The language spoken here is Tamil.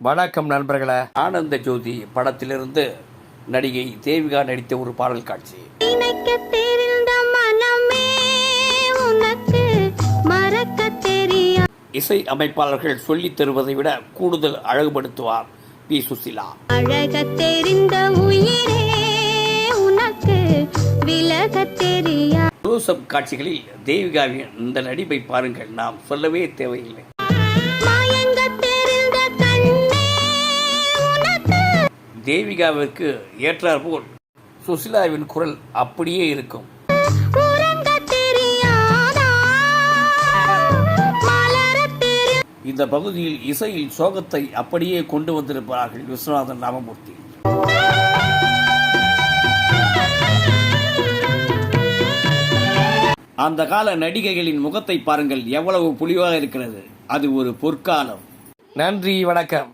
வணக்கம் நண்பர்களே. ஆனந்த ஜோதி படத்திலிருந்து நடிகை தேவிகா நடித்த ஒரு பாடல் காட்சி. இசை அமைப்பாளர்கள் சொல்லித் தருவதை விட கூடுதல் அழகுபடுத்துவார் பி. சுசிலா. க்ளோஸ்அப் காட்சிகளில் தேவிகாவின் இந்த நடிப்பை பாருங்கள். நாம் சொல்லவே தேவையில்லை. தேவிகாவிற்கு ஏற்றாற்போல் சுசிலாவின் குரல் அப்படியே இருக்கும். இந்த பகுதியில் இசையில் சோகத்தை அப்படியே கொண்டு வந்திருப்பார்கள் விஸ்வநாதன் ராமமூர்த்தி. அந்த கால நடிகைகளின் முகத்தை பாருங்கள், எவ்வளவு புலிவாக இருக்கிறது. அது ஒரு பொற்காலம். நன்றி, வணக்கம்.